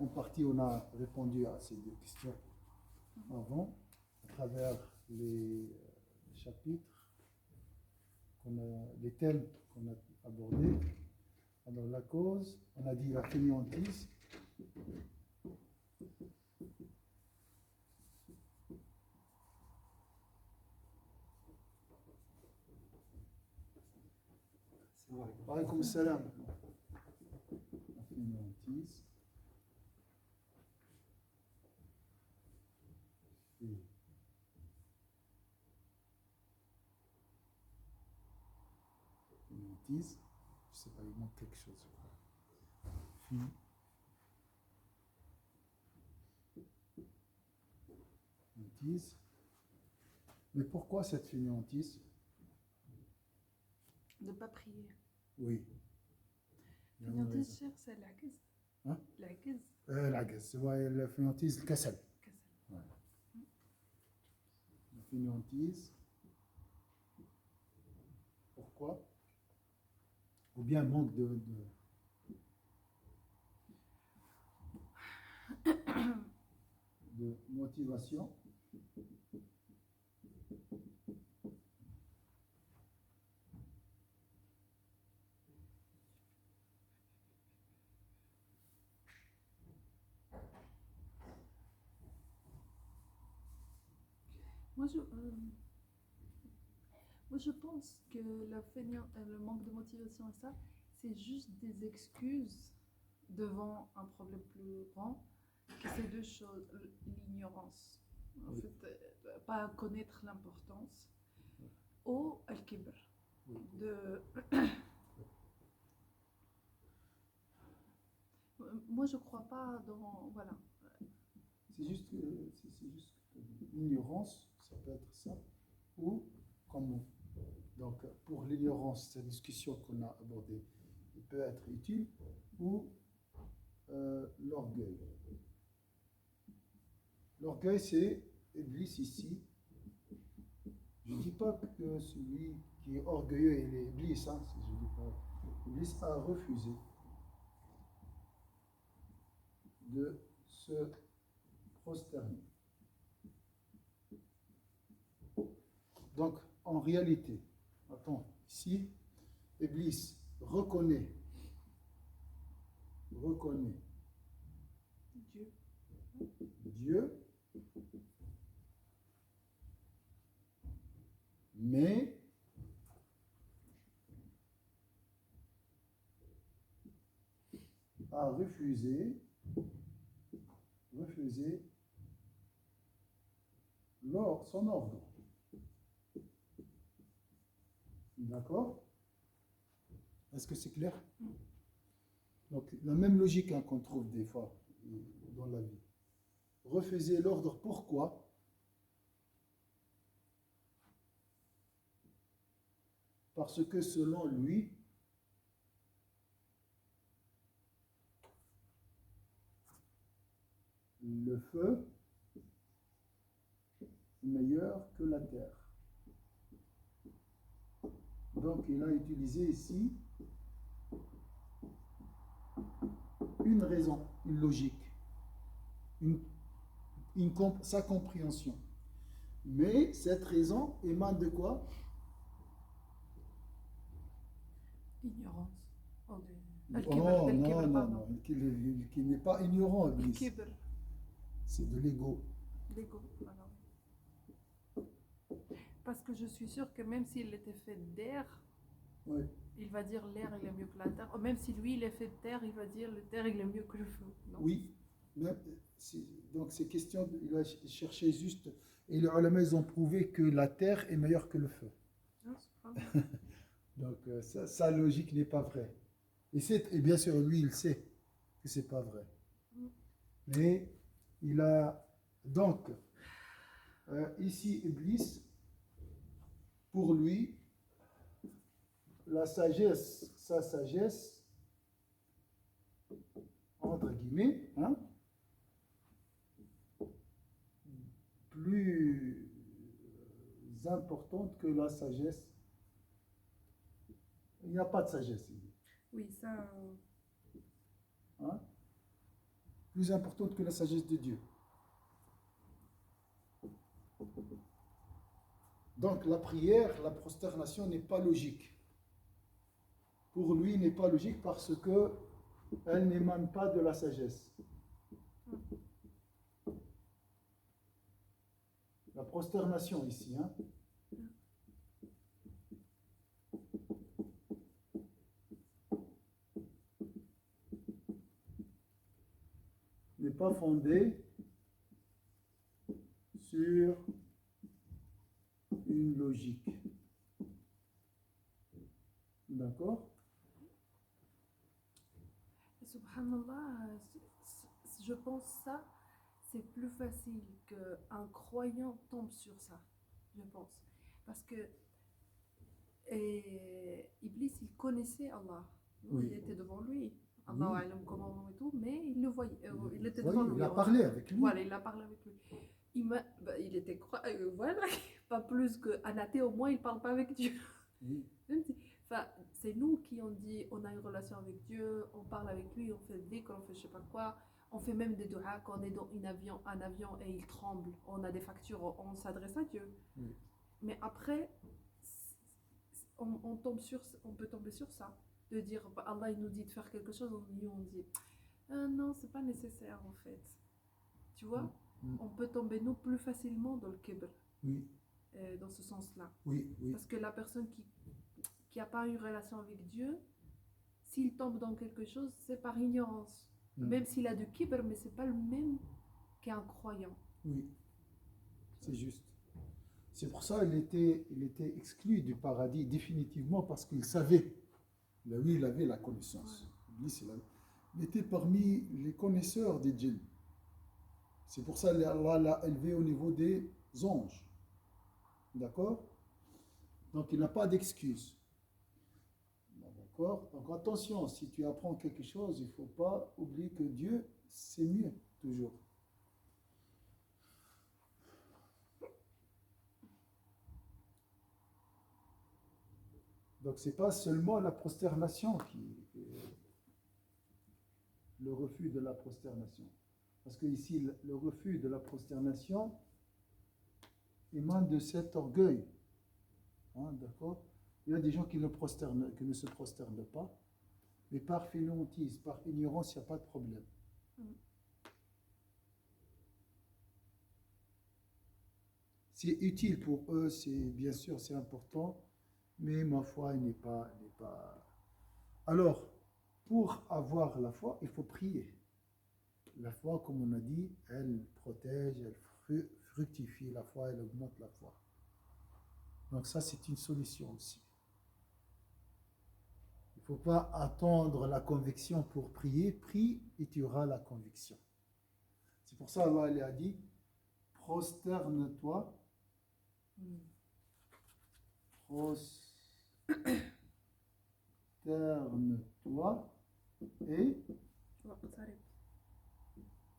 En partie, on a répondu à ces deux questions avant, à travers les chapitres, les thèmes qu'on a abordés. Alors, la cause, on a dit la fainéantise. Alaykoum salam. La fainéantise. Fainéantise. Je ne sais pas, il manque quelque chose, je crois. Fainéantise. Mais pourquoi cette fainéantise? De ne pas prier. Oui. Fainéantise, cher, c'est la guise. Hein? La guise. La guise, c'est la fainéantise, le kasal. Ouais. La fainéantise. Pourquoi? Ou bien manque de motivation. Moi, je pense que le manque de motivation et ça, c'est juste des excuses devant un problème plus grand, que c'est deux choses. L'ignorance, en Oui. fait, pas connaître l'importance, ou al-kibr, Oui. Moi, je crois pas dans... Voilà. C'est juste que l'ignorance, ça peut être ça, ou comme donc pour l'ignorance, cette discussion qu'on a abordée, il peut être utile, ou l'orgueil. L'orgueil, c'est Iblis ici. Je ne dis pas que celui qui est orgueilleux est Iblis, hein, je dis pas. Iblis a refusé de se prosterner. Donc, en réalité, attends, ici, Iblis reconnaît Dieu, mais a refusé son ordre. D'accord? Est-ce que c'est clair? Donc, la même logique hein, qu'on trouve des fois dans la vie. Refuser l'ordre, pourquoi? Parce que selon lui, le feu est meilleur que la terre. Donc, il a utilisé ici une raison, une logique, sa compréhension. Mais cette raison émane de quoi? Ignorance. Oh, non, qui n'est pas ignorant. C'est de l'ego. L'ego, voilà. Parce que je suis sûre que même s'il était fait d'air, oui. Il va dire l'air il est mieux que la terre. Ou même si lui il est fait de terre, il va dire le terre il est mieux que le feu. Non? Oui, donc c'est question, il a cherché juste, et les ulama ils ont prouvé que la terre est meilleure que le feu. Donc sa logique n'est pas vraie. Et bien sûr lui il sait que c'est pas vrai. Mais il a donc ici Iblis, pour lui, sa sagesse, entre guillemets, hein, plus importante que la sagesse. Il n'y a pas de sagesse. Oui, ça. Hein? plus importante que la sagesse de Dieu. Donc la prière, la prosternation n'est pas logique. Pour lui, n'est pas logique parce que elle n'émane pas de la sagesse. La prosternation ici, hein, n'est pas fondée sur une logique. D'accord? Subhanallah, je pense ça, c'est plus facile qu'un croyant tombe sur ça, je pense. Parce que Iblis, il connaissait Allah. Oui. Il était devant lui. Allah Oui. alam comment et tout, mais il le voyait. Il était Oui, devant lui. il a parlé avec lui. Voilà, il a parlé avec lui. Il était voilà, pas plus qu'un athée, au moins il parle pas avec Dieu. Oui. Enfin, c'est nous qui on dit on a une relation avec Dieu, on parle avec lui, on fait des dhikr, on fait je sais pas quoi, on fait même des du'a quand on est dans un avion et il tremble, on a des factures, on s'adresse à Dieu. Oui. Mais après, on peut tomber sur ça, de dire Allah il nous dit de faire quelque chose, on dit non, c'est pas nécessaire en fait. Tu vois, on peut tomber nous plus facilement dans le kibr. Oui. Dans ce sens-là. Oui, oui. Parce que la personne qui n'a pas une relation avec Dieu, s'il tombe dans quelque chose, c'est par ignorance. Même s'il a du kibr, mais c'est pas le même qu'un croyant. Oui, c'est juste. C'est pour ça qu'il était exclu du paradis définitivement parce qu'il savait. Lui, il avait la connaissance. Lui, il était parmi les connaisseurs des djinns. C'est pour ça qu'Allah l'a élevé au niveau des anges. D'accord? Donc il n'a pas d'excuse. D'accord? Donc attention, si tu apprends quelque chose, il ne faut pas oublier que Dieu, c'est mieux, toujours. Donc ce n'est pas seulement la prosternation le refus de la prosternation. Parce que ici, le refus de la prosternation émane de cet orgueil. Hein, d'accord? Il y a des gens qui ne se prosternent pas, mais par fainéantise, par ignorance, il n'y a pas de problème. C'est utile pour eux, bien sûr, c'est important, mais ma foi n'est pas. Alors, pour avoir la foi, il faut prier. La foi, comme on a dit, elle protège, elle fructifie la foi, elle augmente la foi. Donc ça, c'est une solution aussi. Il ne faut pas attendre la conviction pour prier. Prie et tu auras la conviction. C'est pour ça qu'Allah a dit, prosterne-toi. Prosterne-toi et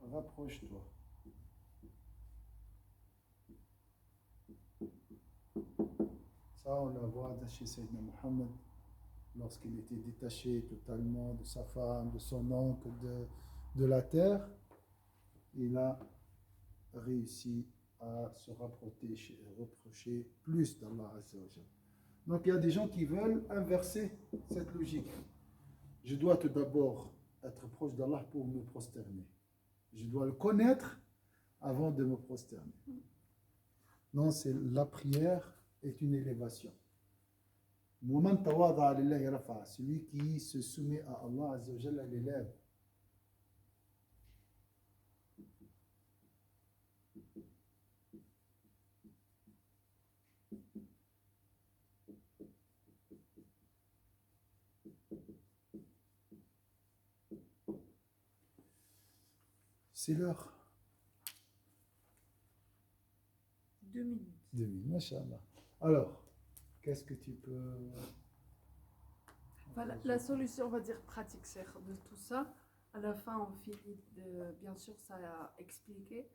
rapproche-toi. Ça, on la voit chez Sayyidina Muhammad lorsqu'il était détaché totalement de sa femme, de son oncle, de la terre. Il a réussi à se reprocher plus d'Allah Azza wa Jalla. Donc il y a des gens qui veulent inverser cette logique. Je dois tout d'abord être proche d'Allah pour me prosterner. Je dois le connaître avant de me prosterner. Non, c'est la prière est une élévation. Celui qui se soumet à Allah Azza wa Jalla l'élève. C'est l'heure. 2 minutes. 2 minutes, machallah. Alors, qu'est-ce que tu peux... Voilà, la solution, on va dire, pratique de tout ça. À la fin, on finit de, bien sûr, ça a expliquer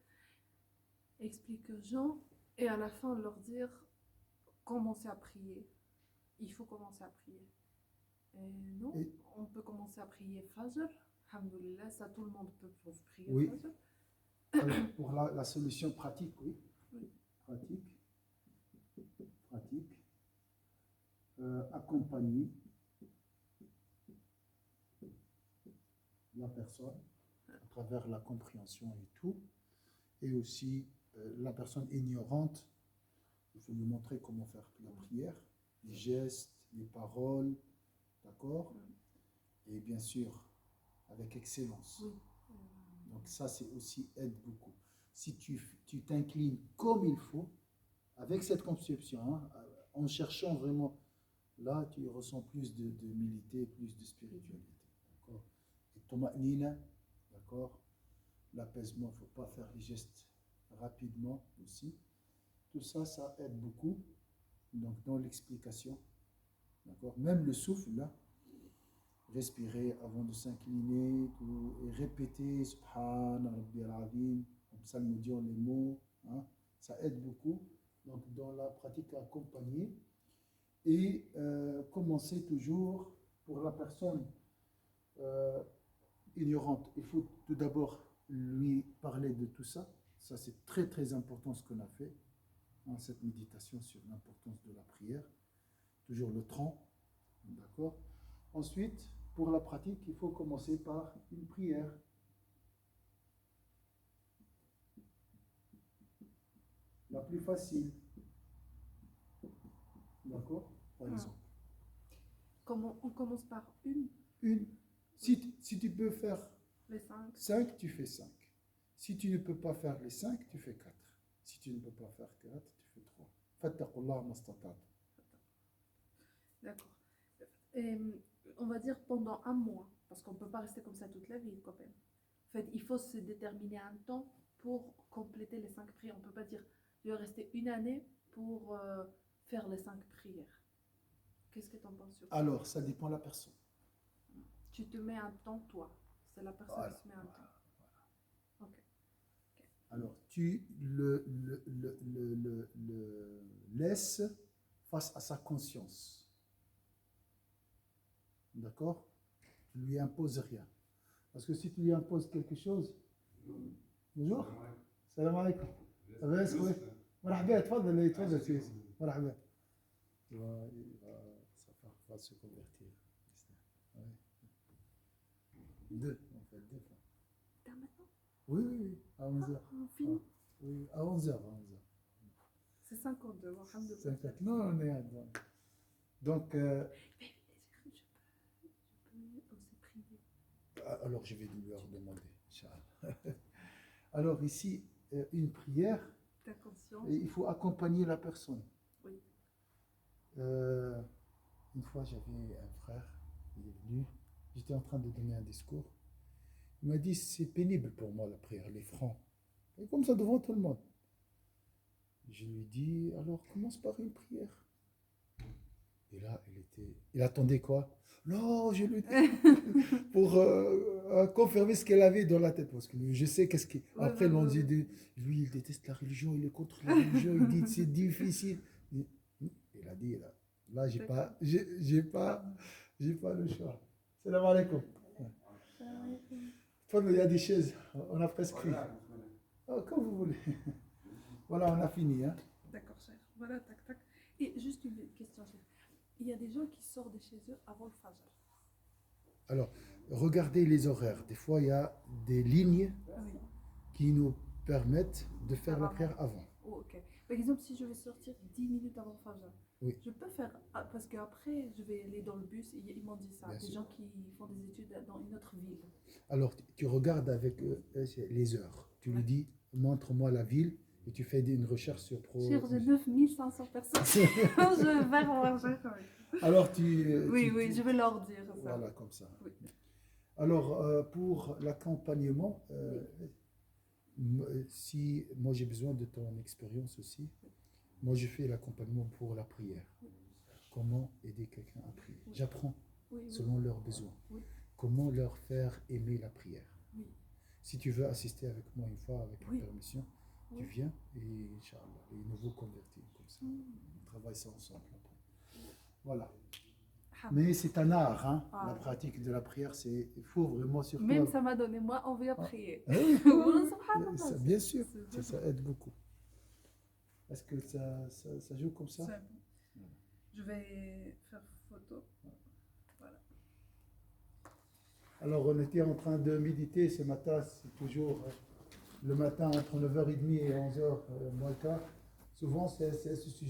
aux gens, et à la fin, leur dire, commencez à prier. Il faut commencer à prier. Et non, on peut commencer à prier Fajr, Alhamdoulilah, ça tout le monde peut prier. Oui. au Fajr. Alors, pour la solution pratique, oui. Oui. Pratique. Accompagner la personne à travers la compréhension et tout. Et aussi, la personne ignorante, il faut lui montrer comment faire la prière, les gestes, les paroles, d'accord? Et bien sûr, avec excellence. Oui. Donc ça, c'est aussi aide beaucoup. Si tu t'inclines comme il faut, avec cette conception, hein, en cherchant vraiment, là, tu ressens plus de humilité, plus de spiritualité. D'accord? Et Toma'nina, d'accord? L'apaisement, il ne faut pas faire les gestes rapidement aussi. Tout ça, ça aide beaucoup. Donc, dans l'explication, d'accord? Même le souffle, là, respirer avant de s'incliner et répéter Subhan Rabbi al-Azim, en psalmodiant les mots, hein, ça aide beaucoup. Donc, dans la pratique accompagnée, et commencer toujours pour la personne ignorante. Il faut tout d'abord lui parler de tout ça. Ça, c'est très très important ce qu'on a fait, hein, cette méditation sur l'importance de la prière. Toujours le tronc, d'accord? Ensuite, pour la pratique, il faut commencer par une prière. La plus facile. D'accord? Par exemple. Comment on commence par une, Une. Si tu peux faire les 5. 5, tu fais 5. Si tu ne peux pas faire les 5, tu fais 4. Si tu ne peux pas faire 4, tu fais 3. Fattaqullah mastata'tum. D'accord. Et on va dire pendant un mois, parce qu'on ne peut pas rester comme ça toute la vie quand même. En fait, il faut se déterminer un temps pour compléter les 5 prières. On ne peut pas dire je vais rester une année pour faire les 5 prières. Qu'est-ce que tu en penses sur ça? Alors, ça dépend de la personne. Tu te mets un temps, toi. C'est la personne Voilà. qui se met un temps. Ok. Alors, tu le laisses face à sa conscience. D'accord? Tu ne lui imposes rien. Parce que si tu lui imposes quelque chose... Bonjour. Salam alaikum. Ça va, c'est quoi? Marhaba, tfadal, tfadal, c'est marhaba. Ça va se convertir. Ouais. Deux, en fait, deux fois. T'as maintenant? Oui, à 11h. On finit. Oui, à 11h. C'est 52, alhamdoulilah. 50. Non, on est à deux. Donc, Mais est-ce que je peux aussi prier? alors je vais leur demander. Inch'Allah. Alors ici, une prière, Ta conscience. et il faut accompagner la personne. Oui. Une fois, j'avais un frère, il est venu, j'étais en train de donner un discours. Il m'a dit, c'est pénible pour moi la prière, les francs. Et comme ça devant tout le monde. Je lui dis, alors commence par une prière. Et là, il attendait quoi? Non, je lui dis, pour confirmer ce qu'elle avait dans la tête. Parce que je sais qu'est-ce qui. Après, l'on dit, lui, il déteste la religion, il est contre la religion, il dit, c'est difficile. Il a dit, là j'ai pas le choix. Salam alaikum. Il y a des chaises, on a presque fini. Oh, comme vous voulez. Voilà, on a fini. Hein. D'accord, cher. Voilà, tac, tac. Et juste une question, cher. Il y a des gens qui sortent de chez eux avant le Fajr. Alors, regardez les horaires. Des fois, il y a des lignes qui nous permettent de faire la prière avant. Oh, ok. Par exemple, si je vais sortir 10 minutes avant le Fajr, oui. Je peux faire. Parce qu'après, je vais aller dans le bus, ils m'ont dit ça. Bien des sûr. gens qui font des études dans une autre ville. Alors, tu regardes avec les heures. Tu lui dis, montre-moi la ville. Et tu fais une recherche sur Cher, j'ai 9500 personnes. Je vais en Fajr. Alors, oui, je vais leur dire ça. Voilà, comme ça. Oui. Alors, pour l'accompagnement, si moi j'ai besoin de ton expérience aussi, moi je fais l'accompagnement pour la prière. Comment aider quelqu'un à prier. J'apprends selon leurs besoins. Comment leur faire aimer la prière. Si tu veux assister avec moi une fois avec la permission, tu viens et Inch'Allah, les nouveaux convertis comme ça. On travaille ça ensemble après. Voilà. Mais c'est un art, hein. Ah. La pratique de la prière, il faut vraiment surtout. Même ça m'a donné moi envie à prier. Ah oui, Subhanallah, bien sûr, c'est ça aide beaucoup. Est-ce que ça joue comme ça? c'est bon. Je vais faire photo. Voilà. Alors, on était en train de méditer ce matin, c'est toujours le matin entre 9h30 et 11h moins le quart. Souvent, c'est ce sujet.